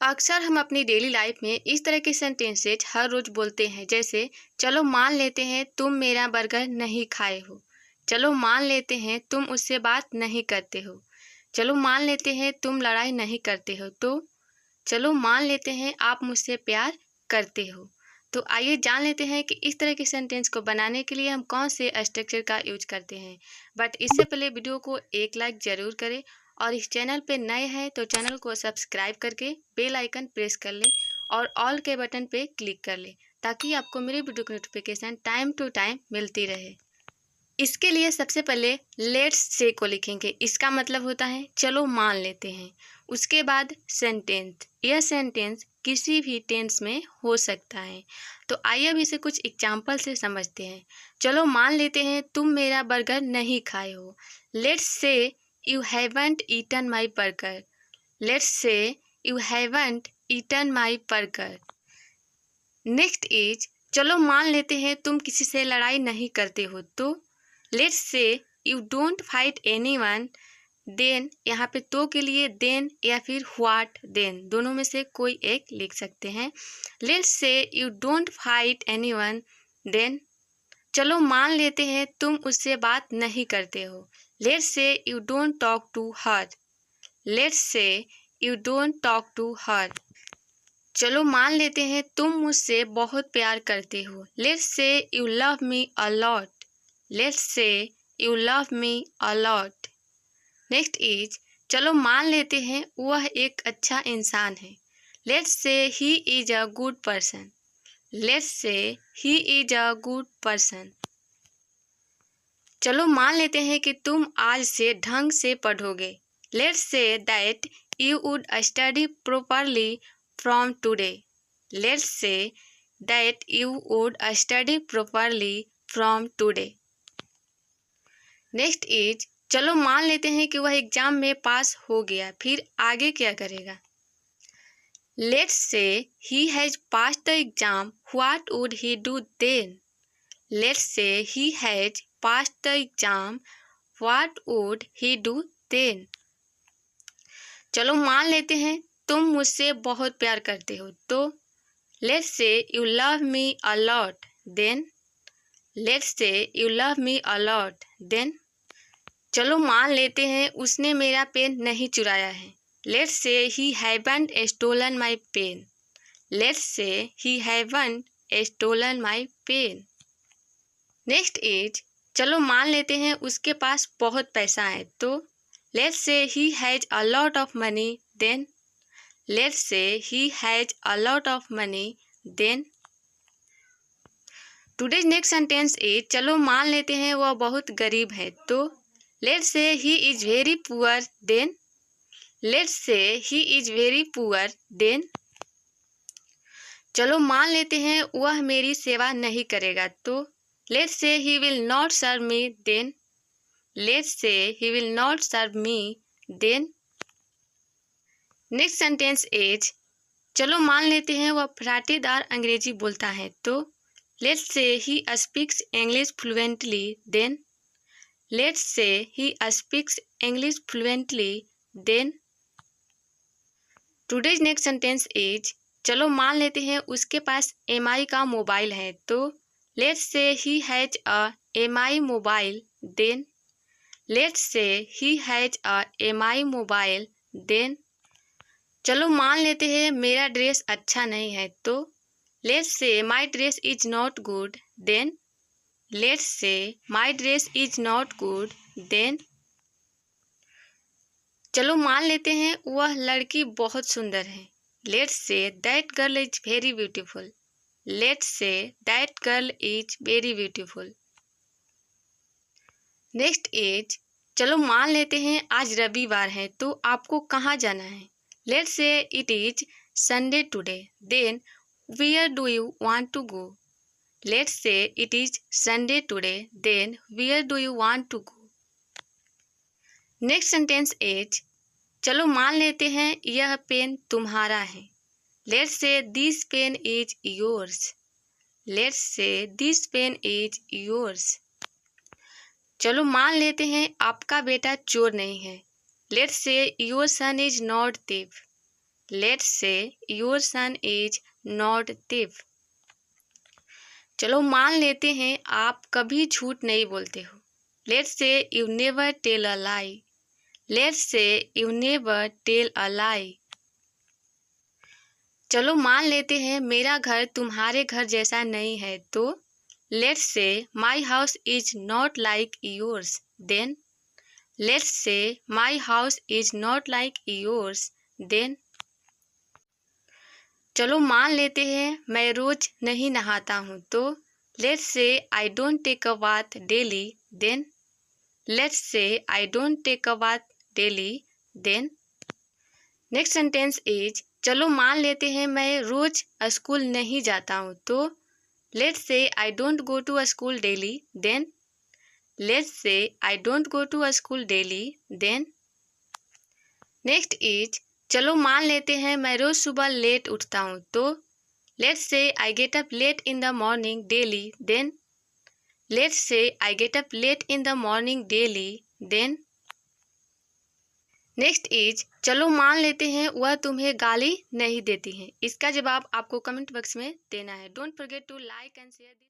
अक्सर हम अपनी डेली लाइफ में इस तरह के सेंटेंसेस हर रोज बोलते हैं, जैसे चलो मान लेते हैं तुम मेरा बर्गर नहीं खाए हो। चलो मान लेते हैं तुम उससे बात नहीं करते हो। चलो मान लेते हैं तुम लड़ाई नहीं करते हो। तो चलो मान लेते हैं आप मुझसे प्यार करते हो। तो आइए जान लेते हैं कि इस तरह के सेंटेंस को बनाने के लिए हम कौन से स्ट्रक्चर का यूज करते हैं। बट इससे पहले वीडियो को एक लाइक ज़रूर करें और इस चैनल पे नए हैं तो चैनल को सब्सक्राइब करके बेल आइकन प्रेस कर ले और ऑल के बटन पे क्लिक कर ले, ताकि आपको मेरी वीडियो की नोटिफिकेशन टाइम टू टाइम मिलती रहे। इसके लिए सबसे पहले लेट्स से को लिखेंगे। इसका मतलब होता है चलो मान लेते हैं। उसके बाद सेंटेंस, यह सेंटेंस किसी भी टेंस में हो सकता है। तो आइए अब इसे कुछ एग्जाम्पल से समझते हैं। चलो मान लेते हैं तुम मेरा बर्गर नहीं खाए हो। Let's say you haven't eaten my burger. Let's say you haven't eaten my burger. Next is चलो मान लेते हैं तुम किसी से लड़ाई नहीं करते हो। तो let's say you don't fight anyone. Then यहाँ पे तो के लिए देन या फिर व्हाट देन, दोनों में से कोई एक लिख सकते हैं। Let's say you don't fight anyone. Then चलो मान लेते हैं तुम उससे बात नहीं करते हो। Let's say you don't talk to her. Let's say you don't talk to her. चलो मान लेते हैं तुम मुझसे बहुत प्यार करते हो। Let's say you love me a lot. Let's say you love me a lot. Next is चलो मान लेते हैं वह एक अच्छा इंसान है। Let's say he is a good person. Let's say he is a good person. चलो मान लेते हैं कि तुम आज से ढंग से पढ़ोगे। Let's say that you would study properly from today. Let's say that you would study properly from today. Next is चलो मान लेते हैं कि वह एग्जाम में पास हो गया, फिर आगे क्या करेगा। Let's say he has passed the exam, what would he do then. Let's say he has passed the exam, what would he do then. चलो मान लेते हैं तुम मुझसे बहुत प्यार करते हो। तो let's say you love me a lot. Then let's say you love me a lot. Then चलो मान लेते हैं उसने मेरा पेन नहीं चुराया है। Let's say he haven't stolen my pen. Let's say he haven't stolen my pen. Next is चलो मान लेते हैं उसके पास बहुत पैसा है। तो let's say he has a lot of money. Then let's say he has a lot of money. Then today's next sentence is चलो मान लेते हैं वह बहुत गरीब है। तो let's say he is very poor. Then let's say he is very poor. Then चलो मान लेते हैं वह मेरी सेवा नहीं करेगा। तो let's say he will not serve me. Then let's say he will not serve me. Then next sentence is चलो मान लेते हैं वह फराटेदार अंग्रेजी बोलता है। तो let's say he speaks English fluently. Then let's say he speaks English fluently. Then today's next sentence is चलो मान लेते हैं उसके पास MI का मोबाइल है। तो let's say he has a MI mobile. Then let's say he has a MI mobile. Then चलो मान लेते हैं मेरा ड्रेस अच्छा नहीं है। तो let's say my dress is not good. Then let's say my dress is not good. Then चलो मान लेते हैं वह लड़की बहुत सुंदर है। Let's say that girl is very beautiful. Let's say that girl is very beautiful. Next is चलो मान लेते हैं आज रविवार है, तो आपको कहाँ जाना है। Let's say it is Sunday today. Then where do you want to go. Let's say it is Sunday today. Then where do you want to go. Next sentence is चलो मान लेते हैं यह पेन तुम्हारा है। Let's say this pen is yours. Let's say this pen is yours. चलो मान लेते हैं आपका बेटा चोर नहीं है। लेट्स से your son is not thief. Let's say your son is not thief। चलो मान लेते हैं आप कभी झूठ नहीं बोलते हो। Let's say you never tell a lie. Let's say you never tell a lie. चलो मान लेते हैं मेरा घर तुम्हारे घर जैसा नहीं है, तो let's say my house is not like yours then. Let's say my house is not like yours then. चलो मान लेते हैं मैं रोज नहीं नहाता हूँ, तो let's say I don't take a bath daily then. Let's say I don't take a bath daily then. Next sentence is चलो मान लेते हैं मैं रोज स्कूल नहीं जाता हूँ, तो let's say I don't go to school daily then. Let's say I don't go to school daily then. Next is चलो मान लेते हैं मैं रोज सुबह लेट उठता हूँ, तो let's say I get up late in the morning daily then. Let's say I get up late in the morning daily then. Next is चलो मान लेते हैं वह तुम्हें गाली नहीं देती है। इसका जवाब आपको कमेंट बॉक्स में देना है। Don't forget to like and share this.